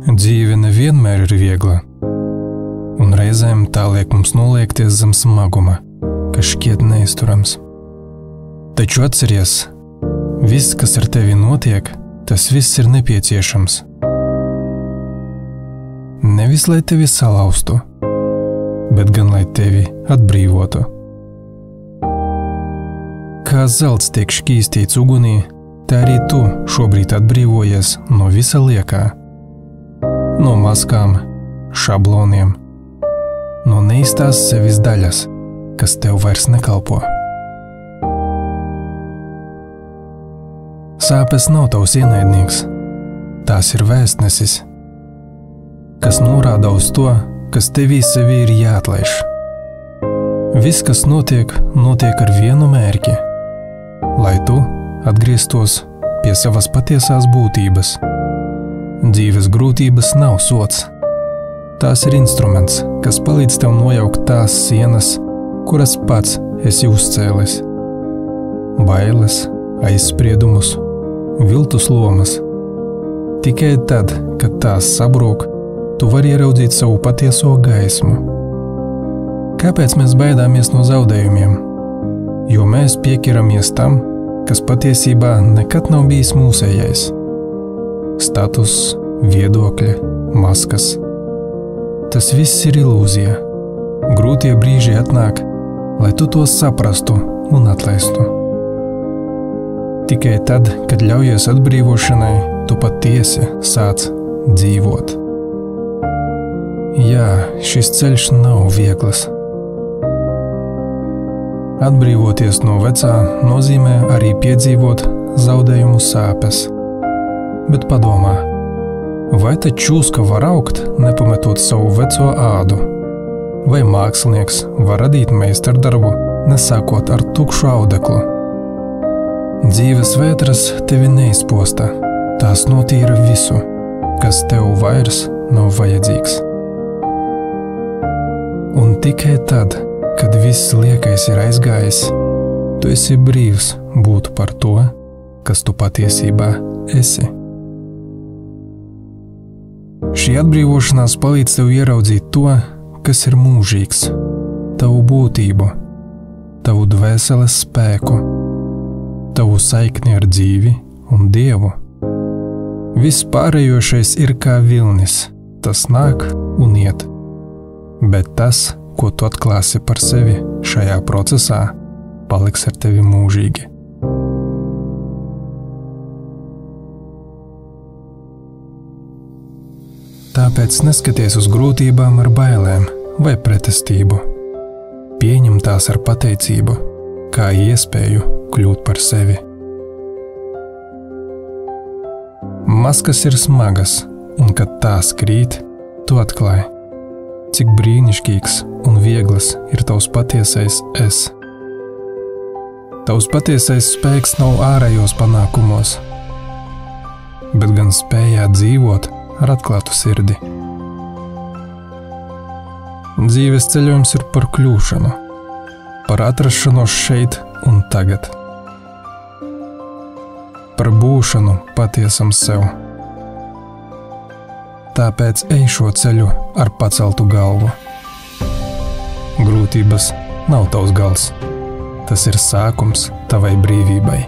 Dzīve nevienmēr ir viegla, un reizēm tā liek mums noliekties zem smaguma, kas šķiet neizturams. Taču atceries, viss, kas ar tevi notiek, tas viss ir nepieciešams. Nevis, lai tevi salauztu, bet gan, lai tevi atbrīvotu. Kā zelts tiek šķīstīts ugunī, tā arī tu šobrīd atbrīvojies no visa liekā. No maskām, šabloniem, no neīstās sevis daļas, kas tev vairs nekalpo. Sāpes nav tavs ienaidnieks, tās ir vēstnesis, kas norāda uz to, kas tevī sevi ir jāatlaiž. Viss, kas notiek ar vienu mērķi, lai tu atgrieztos pie savas patiesās būtības. Dzīves grūtības nav sots. Tās ir instruments, kas palīdz tev nojaukt tās sienas, kuras pats esi uzcēlis. Bailes, aizspriedumus, viltus lomas. Tikai tad, kad tās sabrūk, tu vari ieraudzīt savu patieso gaismu. Kāpēc mēs baidāmies no zaudējumiem? Jo mēs piekiramies tam, kas patiesībā nekad nav bijis mūsējais. Status, viedokļi, maskas. Tas viss ir ilūzija. Grūtie brīži atnāk, lai tu to saprastu un atlaistu. Tikai tad, kad ļaujies atbrīvošanai, tu patiesi sāc dzīvot. Jā, šis ceļš nav viegls. Atbrīvoties no vecā nozīmē arī piedzīvot zaudējumu sāpes. Bet padomā, vai tad čūska var augt, nepametot savu veco ādu? Vai mākslinieks var radīt meistardarbu, nesākot ar tukšu audeklu? Dzīves vētras tevi neizposta, tās notīra visu, kas tev vairs nav vajadzīgs. Un tikai tad, kad viss liekais ir aizgājis, tu esi brīvs būt par to, kas tu patiesībā esi. Šī atbrīvošanās palīdz tev ieraudzīt to, kas ir mūžīgs, tavu būtību, tavu dvēseles spēku, tavu saikni ar dzīvi un Dievu. Viss pārējošais ir kā vilnis, tas nāk un iet, bet tas, ko tu atklāsi par sevi šajā procesā, paliks ar tevi mūžīgi. Tāpēc neskaties uz grūtībām ar bailēm vai pretestību. Pieņem tās ar pateicību, kā iespēju kļūt par sevi. Maskas ir smagas, un kad tās krīt, tu atklāji, cik brīnišķīgs un viegls ir tavs patiesais es. Tavs patiesais spēks nav ārējos panākumos, bet gan spējā dzīvot ar atklātu sirdi. Dzīves ceļojums ir par kļūšanu, par atrašanos šeit un tagad, par būšanu patiesam sev. Tāpēc ej šo ceļu ar paceltu galvu. Grūtības nav tavs gals, tas ir sākums tavai brīvībai.